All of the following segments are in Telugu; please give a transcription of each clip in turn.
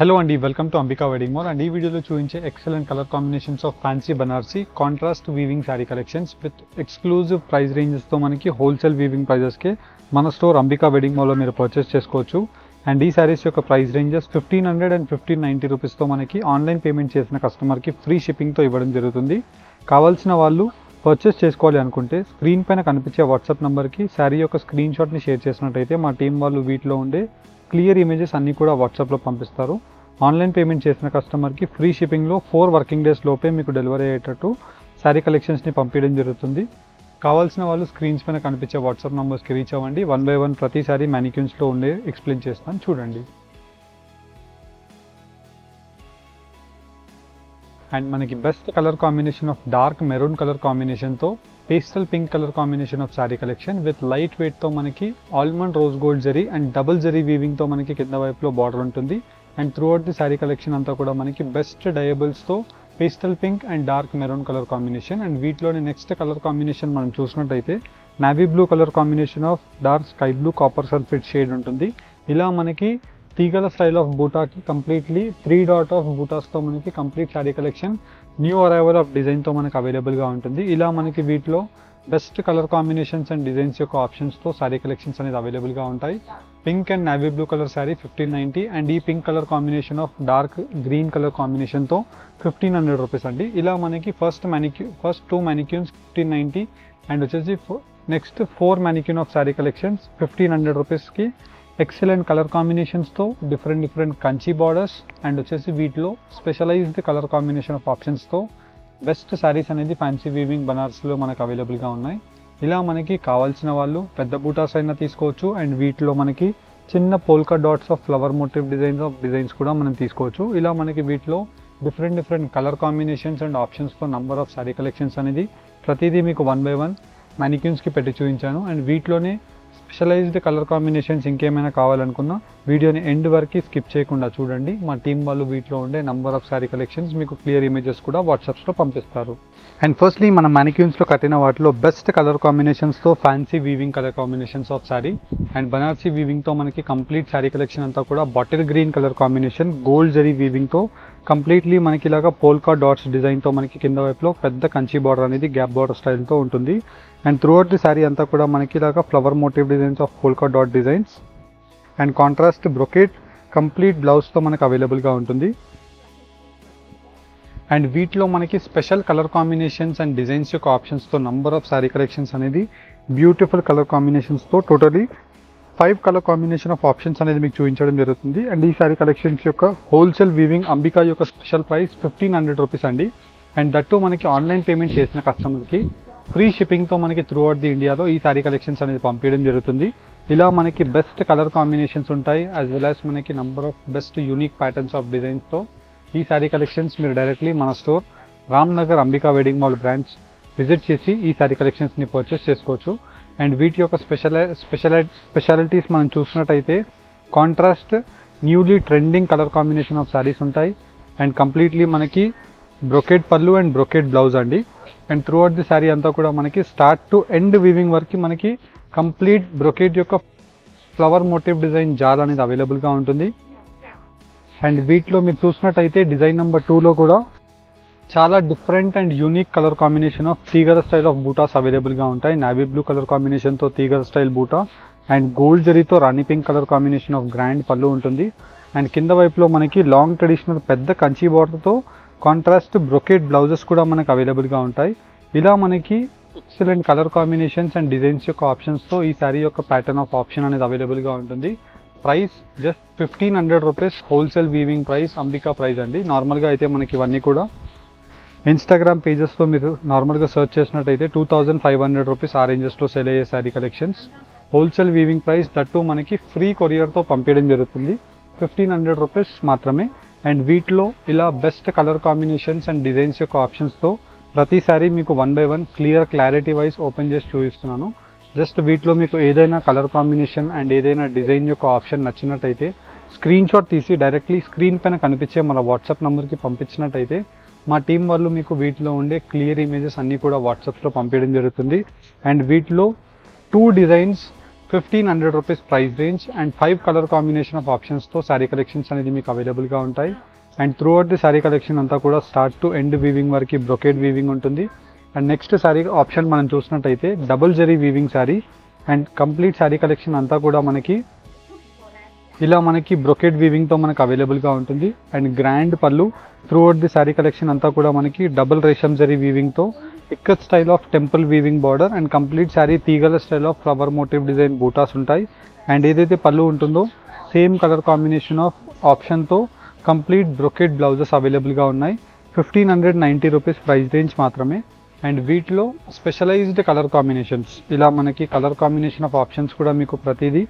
Hello and welcome to Ambika Wedding Mall and ఈ వీడియోలో చూపించే excellent color combinations of fancy Banarsi contrast weaving saree collections with exclusive price ranges తో మనకి wholesale weaving prices కే మన స్టోర్ అంబికా వెడ్డింగ్ మాల్ లో మీరు పర్చేస్ చేసుకోవచ్చు. అండ్ ఈ సారీస్ యొక్క ప్రైస్ రేంజెస్ 1500 and 1590 రూపీస్ తో మనకి ఆన్లైన్ పేమెంట్ చేసిన కస్టమర్ కి ఫ్రీ షిప్పింగ్ తో ఇవ్వడం జరుగుతుంది. కావాల్సిన వాళ్ళు పర్చేస్ చేసుకోవాలి అనుకుంటే స్క్రీన్ పైన కనిపించే వాట్సాప్ నంబర్ కి సారీ యొక్క స్క్రీన్ షాట్ ని షేర్ చేసినట్టయితే మా టీం వాళ్ళు వీటిలో ఉండే క్లియర్ ఇమేజెస్ అన్నీ కూడా వాట్సాప్లో పంపిస్తారు. ఆన్లైన్ పేమెంట్ చేసిన కస్టమర్కి ఫ్రీ షిప్పింగ్లో 4 వర్కింగ్ డేస్ లోపే మీకు డెలివరీ అయ్యేటట్టు శారీ కలెక్షన్స్ని పంపించడం జరుగుతుంది. కావాల్సిన వాళ్ళు స్క్రీన్స్ పైన కనిపించే వాట్సాప్ నెంబర్స్కి రీచ్ అవ్వండి. 1 by 1 ప్రతి సారీ మ్యానిక్యూన్స్లో ఉండే ఎక్స్ప్లెయిన్ చేస్తాను, చూడండి. అండ్ మనకి best colour combination of dark maroon colour కాంబినేషన్తో pastel pink colour combination of sari collection with light వెయిట్తో మనకి almond rose gold zari and double zari వీవింగ్తో మనకి కింద వైపులో బార్డర్ ఉంటుంది. And throughout the sari collection అంతా కూడా మనకి బెస్ట్ డయబుల్స్తో pastel pink and dark maroon colour combination. And వీటిలోని నెక్స్ట్ కలర్ కాంబినేషన్ మనం చూసినట్టయితే navy blue colour combination of dark sky blue copper sulphate shade ఉంటుంది. ఇలా మనకి తీగల స్టైల్ ఆఫ్ బూటాకి కంప్లీట్లీ 3 డాట్ ఆఫ్ బూటాస్తో మనకి complete sari collection new arrival of డిజైన్తో మనకి అవైలబుల్గా ఉంటుంది. ఇలా మనకి వీటిలో best colour combinations and designs యొక్క ఆప్షన్స్తో శారీ కలెక్షన్స్ అనేది అవైలబుల్గా ఉంటాయి. Pink and navy blue colour sari 1590 and ఈ pink colour combination of dark green colour కాంబినేషన్తో 1500 రూపీస్ అండి. ఇలా మనకి ఫస్ట్ 2 మ్యానిక్యూన్స్ 1590 అండ్ వచ్చేసి నెక్స్ట్ 4 మ్యానిక్యూన్ ఆఫ్ శారీ కలెక్షన్స్ 1500 రూపీస్కి ఎక్సలెంట్ కలర్ కాంబినేషన్స్తో డిఫరెంట్ కంచి బార్డర్స్ అండ్ వచ్చేసి వీటిలో స్పెషలైజ్డ్ కలర్ కాంబినేషన్ ఆఫ్ ఆప్షన్స్తో బెస్ట్ శారీస్ అనేది ఫ్యాన్సీ వీవింగ్ బనారస్లో మనకు అవైలబుల్గా ఉన్నాయి. ఇలా మనకి కావాల్సిన వాళ్ళు పెద్ద బూటాస్ అయినా తీసుకోవచ్చు అండ్ వీటిలో మనకి చిన్న polka dots of flower motif designs కూడా మనం తీసుకోవచ్చు. ఇలా మనకి వీటిలో డిఫరెంట్ కలర్ కాంబినేషన్స్ అండ్ ఆప్షన్స్తో నంబర్ ఆఫ్ శారీ కలెక్షన్స్ అనేది ప్రతిదీ మీకు 1 by 1 మ్యానిక్యూన్స్కి పెట్టి చూపించాను. అండ్ వీటిలోనే స్పెషలైజ్డ్ కలర్ కాంబినేషన్స్ ఇంకేమైనా కావాలనుకున్నా వీడియోని ఎండ్ వరకు స్కిప్ చేయకుండా చూడండి. మా టీం వాళ్ళు వీటిలో ఉండే నంబర్ ఆఫ్ శారీ కలెక్షన్స్ మీకు క్లియర్ ఇమేజెస్ కూడా వాట్సాప్స్లో పంపిస్తారు. అండ్ ఫస్ట్లీ మన మ్యానిక్యూన్స్లో కట్టిన వాటిలో బెస్ట్ కలర్ కాంబినేషన్స్తో fancy weaving colour combinations of sari and Banarasi వీవింగ్తో మనకి కంప్లీట్ శారీ కలెక్షన్ అంతా కూడా bottle green colour combination gold zari వీవింగ్తో కంప్లీట్లీ మనకి ఇలాగా పోల్కా డాట్స్ డిజైన్తో మనకి కింద వైపులో పెద్ద కంచి బార్డర్ అనేది గ్యాప్ బార్డర్ స్టైల్తో ఉంటుంది. And throughout the sari అంతా కూడా మనకి ఇలాగా flower motif designs of polka dot designs and contrast brocade complete బ్లౌజ్తో మనకు అవైలబుల్గా ఉంటుంది. అండ్ వీటిలో మనకి special colour combinations and designs యొక్క ఆప్షన్స్తో నంబర్ ఆఫ్ శారీ కలెక్షన్స్ అనేది బ్యూటిఫుల్ కలర్ కాంబినేషన్స్తో totally 5 colour combination of options అనేది మీకు చూపించడం జరుగుతుంది. అండ్ ఈ శారీ కలెక్షన్స్ యొక్క హోల్సేల్ వీవింగ్ అంబికా యొక్క స్పెషల్ ప్రైస్ 1500 రూపీస్ అండి. అండ్ దట్టు మనకి ఆన్లైన్ పేమెంట్ చేసిన కస్టమర్కి ఫ్రీ షిప్పింగ్తో మనకి త్రూ అవుట్ ది ఇండియాలో ఈ శారీ కలెక్షన్స్ అనేది పంపించడం జరుగుతుంది. ఇలా మనకి బెస్ట్ కలర్ కాంబినేషన్స్ ఉంటాయి యాజ్ వెల్ యాజ్ మనకి number of best unique patterns of డిజైన్స్తో ఈ శారీ కలెక్షన్స్ మీరు డైరెక్ట్లీ మన store Ramnagar Ambika wedding mall branch visit చేసి ఈ శారీ కలెక్షన్స్ని పర్చేస్ చేసుకోవచ్చు. అండ్ వీటి యొక్క స్పెషాలిటీస్ మనం చూసినట్టయితే contrast newly trending colour combination of saris ఉంటాయి అండ్ కంప్లీట్లీ మనకి brocade pallu and brocade blouse అండి. And throughout the sari అంతా కూడా మనకి స్టార్ట్ టు ఎండ్ వీవింగ్ వరకు మనకి కంప్లీట్ బ్రొకేట్ యొక్క ఫ్లవర్ మోటివ్ డిజైన్ జాల్ అనేది అవైలబుల్గా ఉంటుంది. అండ్ వీటిలో మీరు చూసినట్టయితే డిజైన్ నెంబర్ 2లో కూడా చాలా different and unique colour combination of తీగల స్టైల్ ఆఫ్ బూటాస్ అవైలబుల్గా ఉంటాయి. నావీ బ్లూ కలర్ కాంబినేషన్తో తీగల స్టైల్ బూటా అండ్ గోల్డ్ జరీతో rani pink colour combination of grand pallu ఉంటుంది. అండ్ కింద వైపులో మనకి లాంగ్ ట్రెడిషనల్ పెద్ద కంచి బార్డర్తో కాంట్రాస్ట్ బ్రొకేట్ బ్లౌజెస్ కూడా మనకు అవైలబుల్గా ఉంటాయి. ఇలా మనకి excellent colour combinations and designs యొక్క ఆప్షన్స్తో ఈ శారీ యొక్క ప్యాటర్న్ ఆఫ్ ఆప్షన్ అనేది అవైలబుల్గా ఉంటుంది. Price just 1500 rupees wholesale weaving price Ambika price అండి. నార్మల్గా అయితే మనకి ఇవన్నీ కూడా ఇన్స్టాగ్రామ్ పేజెస్లో మీరు నార్మల్గా సెర్చ్ చేసినట్టయితే 2500 రూపీస్ ఆ రేంజెస్లో సేల్ అయ్యే sari collections. Wholesale weaving price that మనకి ఫ్రీ కొరియర్తో పంపించడం జరుగుతుంది. 1500 రూపీస్ మాత్రమే. అండ్ వీటిలో ఇలా best colour combinations and designs యొక్క ఆప్షన్స్తో ప్రతిసారి మీకు 1 by 1 క్లారిటీ వైజ్ ఓపెన్ చేసి చూపిస్తున్నాను. జస్ట్ వీటిలో మీకు ఏదైనా కలర్ కాంబినేషన్ అండ్ ఏదైనా డిజైన్ యొక్క ఆప్షన్ నచ్చినట్టయితే స్క్రీన్ షాట్ తీసి డైరెక్ట్లీ స్క్రీన్ పైన కనిపించే మన వాట్సాప్ నెంబర్కి పంపించినట్టయితే మా టీం వాళ్ళు మీకు వీటిలో ఉండే క్లియర్ ఇమేజెస్ అన్నీ కూడా వాట్సాప్లో పంపించడం జరుగుతుంది. అండ్ వీటిలో 2 designs 1500 rupees price range and 5 colour combination of ఆప్షన్స్తో శారీ కలెక్షన్స్ అనేది మీకు అవైలబుల్గా ఉంటాయి. And throughout the sari collection అంతా కూడా స్టార్ట్ టు ఎండ్ వీవింగ్ వరకు బ్రొకేడ్ వీవింగ్ ఉంటుంది. అండ్ నెక్స్ట్ శారీ ఆప్షన్ మనం చూసినట్టయితే double zari weaving sari. And complete sari collection అంతా కూడా మనకి ఇలా మనకి బ్రొకేడ్ వీవింగ్తో మనకు అవైలబుల్గా ఉంటుంది. And grand pallu. Throughout the sari collection అంతా కూడా మనకి డబుల్ రేషం జరీ వీవింగ్తో ikat style of temple weaving border and complete sari తీగల style of flower motif design butas ఉంటాయి. అండ్ ఏదైతే పళ్ళు ఉంటుందో సేమ్ కలర్ కాంబినేషన్ ఆఫ్ ఆప్షన్తో కంప్లీట్ బ్రొకేడ్ బ్లౌజెస్ అవైలబుల్గా ఉన్నాయి. 1590 రూపీస్ ప్రైస్ రేంజ్ మాత్రమే. అండ్ వీటిలో స్పెషలైజ్డ్ కలర్ కాంబినేషన్స్ ఇలా మనకి కలర్ కాంబినేషన్ ఆఫ్ ఆప్షన్స్ కూడా మీకు ప్రతిదీ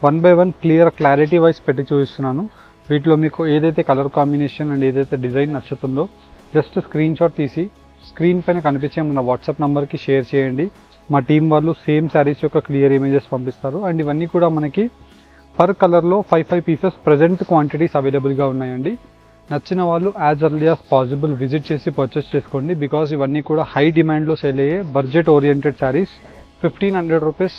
1 by 1 క్లారిటీ వైజ్ పెట్టి చూపిస్తున్నాను. వీటిలో మీకు ఏదైతే కలర్ కాంబినేషన్ అండ్ ఏదైతే డిజైన్ నచ్చుతుందో జస్ట్ స్క్రీన్ షాట్ తీసి స్క్రీన్ పైన కనిపించే మన వాట్సాప్ నెంబర్కి షేర్ చేయండి. మా టీం వాళ్ళు సేమ్ శారీస్ యొక్క క్లియర్ ఇమేజెస్ పంపిస్తారు. అండ్ ఇవన్నీ కూడా మనకి పర్ కలర్లో 5 పీసెస్ ప్రజెంట్ క్వాంటిటీస్ అవైలబుల్గా ఉన్నాయండి. నచ్చిన వాళ్ళు as early as possible visit చేసి పర్చేస్ చేసుకోండి. బికాజ్ ఇవన్నీ కూడా హై డిమాండ్లో సేల్ అయ్యే budget oriented saris. 1500 rupees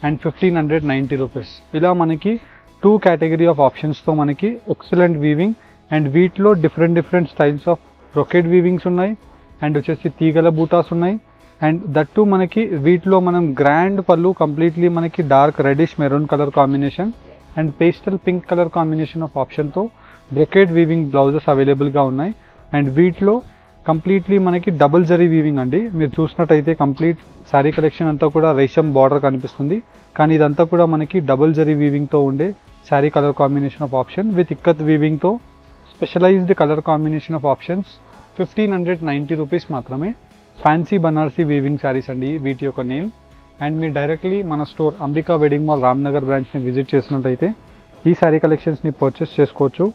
and 1590 rupees ఇలా మనకి 2 కేటగిరీ ఆఫ్ ఆప్షన్స్తో మనకి ఎక్సలెంట్ వీవింగ్. అండ్ వీటిలో డిఫరెంట్ స్టైల్స్ ఆఫ్ బ్రొకేడ్ వీవింగ్స్ ఉన్నాయి. అండ్ వచ్చేసి తీగల బూటాస్ ఉన్నాయి. అండ్ దట్టు మనకి వీటిలో మనం గ్రాండ్ పళ్ళు కంప్లీట్లీ మనకి dark reddish maroon colour combination and pastel pink colour combination of ఆప్షన్తో బ్రొకేడ్ వీవింగ్ బ్లౌజెస్ అవైలబుల్గా ఉన్నాయి. అండ్ వీటిలో కంప్లీట్లీ మనకి డబుల్ జరీ వీవింగ్ అండి. మీరు చూసినట్టయితే కంప్లీట్ శారీ కలెక్షన్ అంతా కూడా రేషం బార్డర్ కనిపిస్తుంది. కానీ ఇదంతా కూడా మనకి డబుల్ జరీ వీవింగ్తో ఉండే sari colour combination of option with ikat వీవింగ్తో specialised colour combination of options. 1590 rupees మాత్రమే. ఫ్యాన్సీ బనారసీ వీవింగ్ శారీస్ అండి వీటి యొక్క నేమ్. అండ్ మీరు డైరెక్ట్లీ మన store Ambika wedding mall Ramnagar బ్రాంచ్ని విజిట్ చేసినట్టయితే ఈ శారీ కలెక్షన్స్ని పర్చేస్ చేసుకోవచ్చు.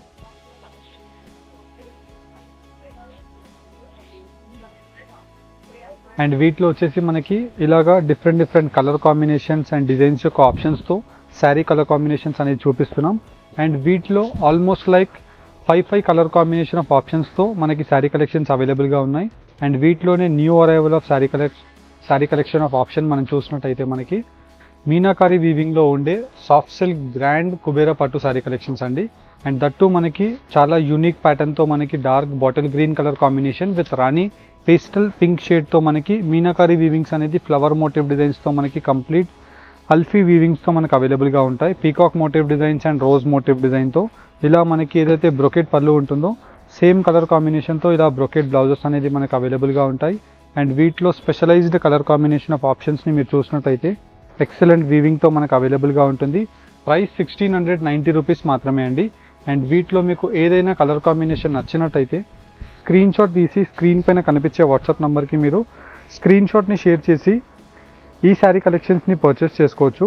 అండ్ వీటిలో వచ్చేసి మనకి ఇలాగా different colour combinations and designs యొక్క ఆప్షన్స్తో శారీ కలర్ కాంబినేషన్స్ అనేది చూపిస్తున్నాం. అండ్ వీటిలో almost like 5 colour combination of ఆప్షన్స్తో మనకి శారీ కలెక్షన్స్ అవైలబుల్గా ఉన్నాయి. అండ్ వీటిలోనే new arrival of sari collection of option మనం చూసినట్టయితే మనకి మీనాకారి వీవింగ్లో ఉండే soft silk grand Kubera pattu sari collections అండి. అండ్ దట్టు మనకి చాలా యూనిక్ ప్యాటర్న్తో మనకి dark bottle green colour combination with rani pastel pink షేడ్తో మనకి మీనాకారి వీవింగ్స్ అనేది ఫ్లవర్ మోటివ్ డిజైన్స్తో మనకి కంప్లీట్ అల్ఫీ వీవింగ్స్తో మనకు అవైలబుల్గా ఉంటాయి. Peacock motive designs and rose motive డిజైన్తో ఇలా మనకి ఏదైతే బ్రొకెట్ పళ్ళు ఉంటుందో సేమ్ కలర్ కాంబినేషన్తో ఇలా బ్రొకెట్ బ్లౌజెస్ అనేది మనకు అవైలబుల్గా ఉంటాయి. అండ్ వీటిలో స్పెషలైజ్డ్ కలర్ కాంబినేషన్ ఆఫ్ ఆప్షన్స్ని మీరు చూసినట్టయితే ఎక్సలెంట్ వీవింగ్తో మనకు అవైలబుల్గా ఉంటుంది. ప్రైస్ 1690 రూపీస్ మాత్రమే అండి. అండ్ వీటిలో మీకు ఏదైనా కలర్ కాంబినేషన్ నచ్చినట్టయితే స్క్రీన్ షాట్ తీసి స్క్రీన్ పైన కనిపించే వాట్సాప్ నెంబర్కి మీరు స్క్రీన్ షాట్ని షేర్ చేసి ఈ శారీ కలెక్షన్స్ని పర్చేస్ చేసుకోవచ్చు.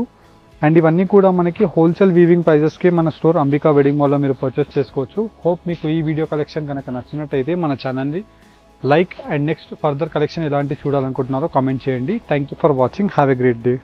అండ్ ఇవన్నీ కూడా మనకి హోల్సేల్ వీవింగ్ ప్రైజెస్కి మన స్టోర్ అంబికా వెడ్డింగ్ మాల్లో మీరు పర్చేస్ చేసుకోవచ్చు. హోప్ మీకు ఈ వీడియో కలెక్షన్ కనుక నచ్చినట్టయితే మన ఛానల్ని like and next further collection ఎలాంటి చూడాలనుకుంటున్నారో కామెంట్ చేయండి. Thank you for watching. Have a great day.